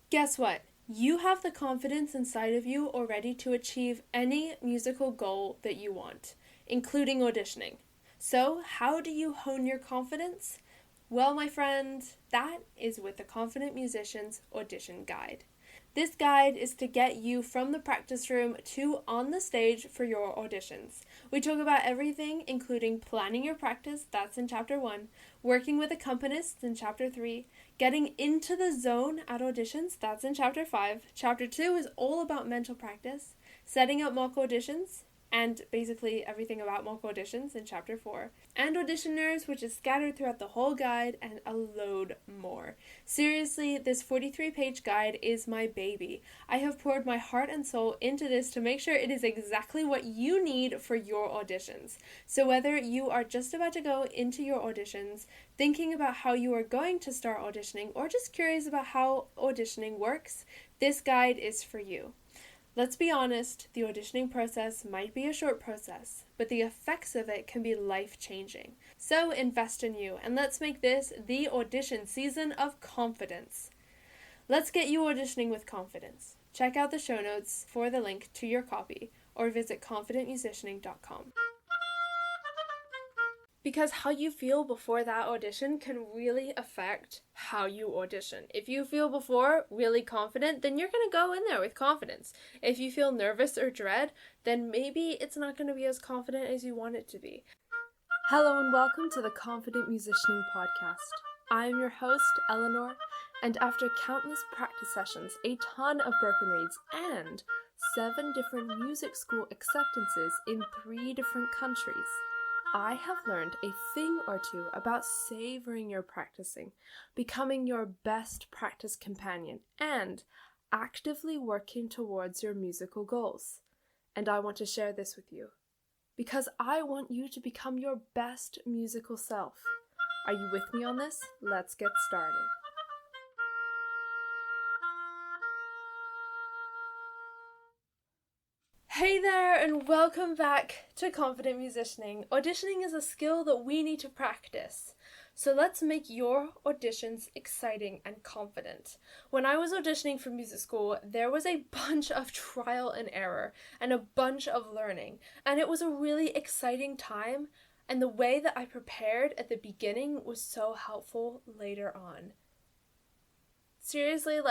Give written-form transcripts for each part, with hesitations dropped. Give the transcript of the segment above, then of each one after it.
Guess what? You have the confidence inside of you already to achieve any musical goal that you want, including auditioning. So, how do you hone your confidence? Well, my friend, that is with the Confident Musician's Audition Guide. This guide is to get you from the practice room to on the stage for your auditions. We talk about everything, including planning your practice, that's in Chapter 1, working with accompanists in Chapter 3, getting into the zone at auditions, that's in Chapter 5. Chapter 2 is all about mental practice, setting up mock auditions, and basically everything about mock auditions in Chapter 4, and auditioners, which is scattered throughout the whole guide, and a load more. Seriously, this 43-page guide is my baby. I have poured my heart and soul into this to make sure it is exactly what you need for your auditions. So whether you are just about to go into your auditions, thinking about how you are going to start auditioning, or just curious about how auditioning works, this guide is for you. Let's be honest, the auditioning process might be a short process, but the effects of it can be life-changing. So invest in you, and let's make this the audition season of confidence. Let's get you auditioning with confidence. Check out the show notes for the link to your copy, or visit confidentmusicianing.com. Because how you feel before that audition can really affect how you audition. If you feel before really confident, then you're going to go in there with confidence. If you feel nervous or dread, then maybe it's not going to be as confident as you want it to be. Hello and welcome to the Confident Musicianing podcast. I am your host, Eleanor, and after countless practice sessions, a ton of broken reeds, and 7 different music school acceptances in 3 different countries, I have learned a thing or two about savoring your practicing, becoming your best practice companion, and actively working towards your musical goals. And I want to share this with you, because I want you to become your best musical self. Are you with me on this? Let's get started. Hey there, and welcome back to Confident Musicianing. Auditioning is a skill that we need to practice. So let's make your auditions exciting and confident. When I was auditioning for music school, there was a bunch of trial and error and a bunch of learning. And it was a really exciting time. And the way that I prepared at the beginning was so helpful later on. Seriously,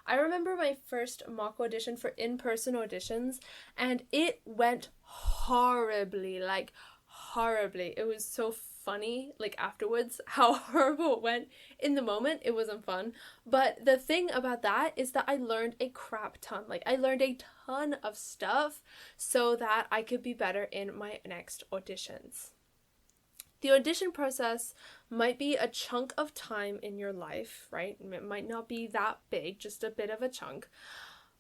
I remember my first mock audition for in-person auditions, and it went horribly, horribly. It was so funny, afterwards, how horrible it went. In the moment, it wasn't fun. But the thing about that is that I learned a crap ton. I learned a ton of stuff so that I could be better in my next auditions. The audition process might be a chunk of time in your life, right? It might not be that big, just a bit of a chunk,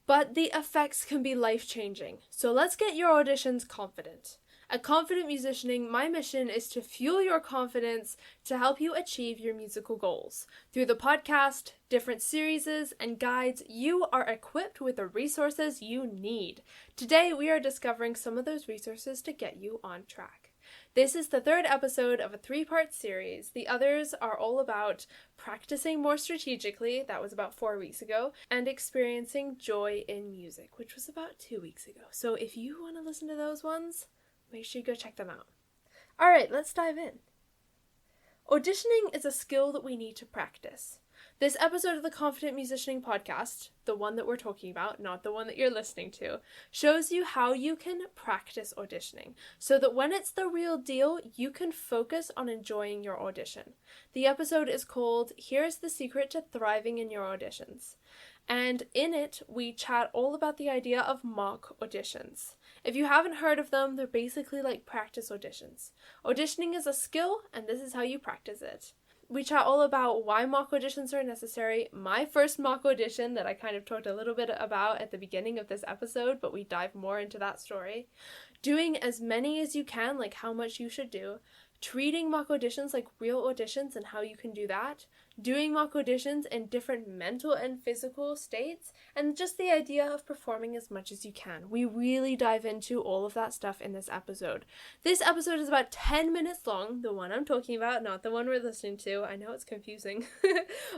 but the effects can be life-changing. So let's get your auditions confident. At Confident Musicianing, my mission is to fuel your confidence to help you achieve your musical goals. Through the podcast, different series, and guides, you are equipped with the resources you need. Today, we are discovering some of those resources to get you on track. This is the 3rd episode of a 3-part series. The others are all about practicing more strategically, that was about 4 weeks ago, and experiencing joy in music, which was about 2 weeks ago. So if you want to listen to those ones, make sure you go check them out. Alright, let's dive in. Auditioning is a skill that we need to practice. This episode of the Confident Musicianing podcast, the one that we're talking about, not the one that you're listening to, shows you how you can practice auditioning so that when it's the real deal, you can focus on enjoying your audition. The episode is called Here's the Secret to Thriving in Your Auditions. And in it, we chat all about the idea of mock auditions. If you haven't heard of them, they're basically like practice auditions. Auditioning is a skill, and this is how you practice it. We chat all about why mock auditions are necessary, my first mock audition that I kind of talked a little bit about at the beginning of this episode, but we dive more into that story. Doing as many as you can, how much you should do. Treating mock auditions like real auditions and how you can do that. doing mock auditions in different mental and physical states, and just the idea of performing as much as you can. We really dive into all of that stuff in this episode. This episode is about 10 minutes long, the one I'm talking about, not the one we're listening to. I know it's confusing,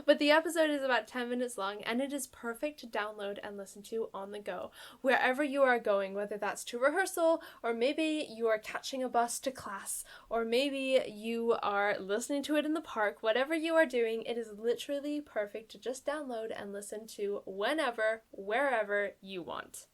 but the episode is about 10 minutes long, and it is perfect to download and listen to on the go, wherever you are going, whether that's to rehearsal, or maybe you are catching a bus to class, or maybe you are listening to it in the park. Whatever you are doing, it is literally perfect to just download and listen to whenever, wherever you want.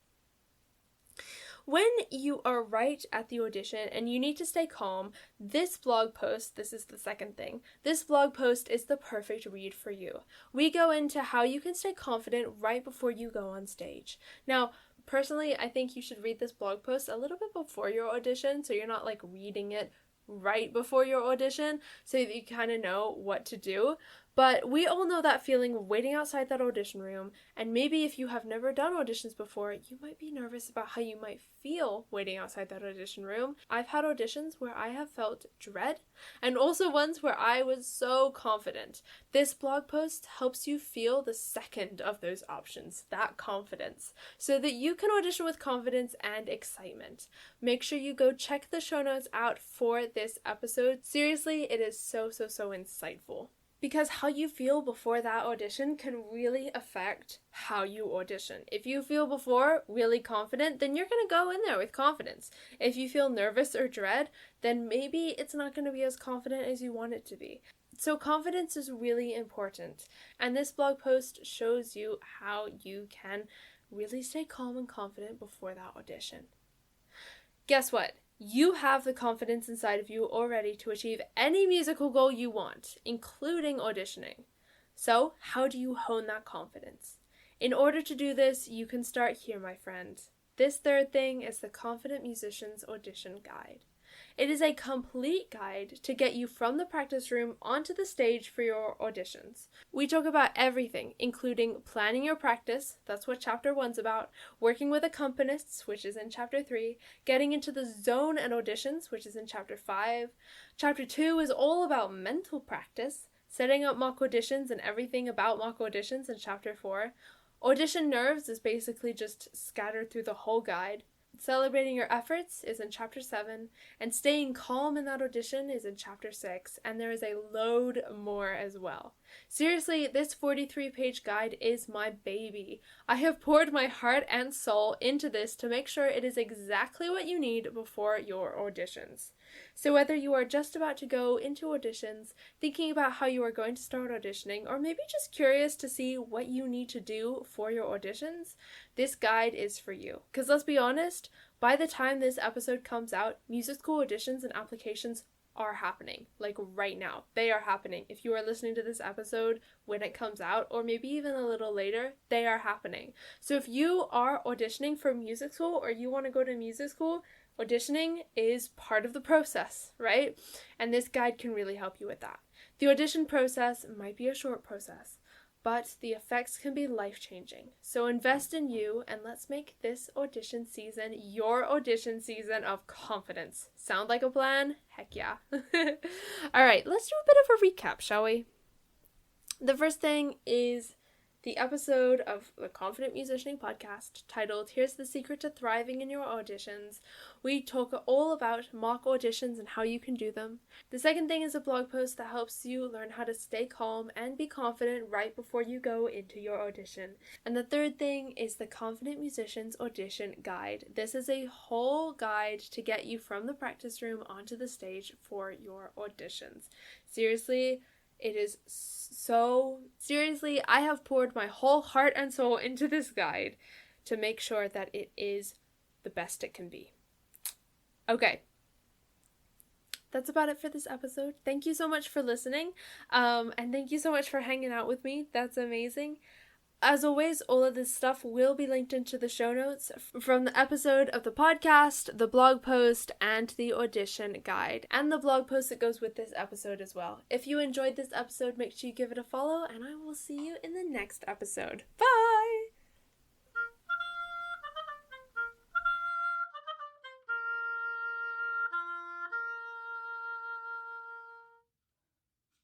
When you are right at the audition and you need to stay calm, this blog post, this is the second thing, this blog post is the perfect read for you. We go into how you can stay confident right before you go on stage. Now, personally, I think you should read this blog post a little bit before your audition, so you're not like reading it right before your audition, so that you kind of know what to do. But we all know that feeling of waiting outside that audition room, and maybe if you have never done auditions before, you might be nervous about how you might feel waiting outside that audition room. I've had auditions where I have felt dread, and also ones where I was so confident. This blog post helps you feel the second of those options, that confidence, so that you can audition with confidence and excitement. Make sure you go check the show notes out for this episode. Seriously, it is so insightful. Because how you feel before that audition can really affect how you audition. If you feel before really confident, then you're going to go in there with confidence. If you feel nervous or dread, then maybe it's not going to be as confident as you want it to be. So confidence is really important. And this blog post shows you how you can really stay calm and confident before that audition. Guess what? You have the confidence inside of you already to achieve any musical goal you want, including auditioning. So, how do you hone that confidence? In order to do this, you can start here, my friend. This third thing is the Confident Musician's Audition Guide. It is a complete guide to get you from the practice room onto the stage for your auditions. We talk about everything, including planning your practice, that's what chapter 1's about, working with accompanists, which is in chapter 3, getting into the zone and auditions, which is in chapter 5. Chapter 2 is all about mental practice, setting up mock auditions and everything about mock auditions in chapter 4. Audition nerves is basically just scattered through the whole guide. Celebrating your efforts is in chapter 7, and staying calm in that audition is in chapter 6, and there is a load more as well. Seriously, this 43-page guide is my baby. I have poured my heart and soul into this to make sure it is exactly what you need before your auditions. So whether you are just about to go into auditions, thinking about how you are going to start auditioning, or maybe just curious to see what you need to do for your auditions, this guide is for you. Because let's be honest, by the time this episode comes out, music school auditions and applications are happening. Like right now. They are happening. If you are listening to this episode when it comes out, or maybe even a little later, they are happening. So if you are auditioning for music school, or you want to go to music school, auditioning is part of the process, right? And this guide can really help you with that. The audition process might be a short process, but the effects can be life-changing. So invest in you, and let's make this audition season your audition season of confidence. Sound like a plan? Heck yeah. Alright, let's do a bit of a recap, shall we? The first thing is the episode of the Confident Musicianing podcast titled Here's the Secret to Thriving in Your Auditions. We talk all about mock auditions and how you can do them. The second thing is a blog post that helps you learn how to stay calm and be confident right before you go into your audition. And the third thing is the Confident Musician's Audition Guide. This is a whole guide to get you from the practice room onto the stage for your auditions. Seriously, it is seriously, I have poured my whole heart and soul into this guide to make sure that it is the best it can be. Okay. That's about it for this episode. Thank you so much for listening. And thank you so much for hanging out with me. That's amazing. As always, all of this stuff will be linked into the show notes from the episode of the podcast, the blog post, and the audition guide, and the blog post that goes with this episode as well. If you enjoyed this episode, make sure you give it a follow, and I will see you in the next episode. Bye!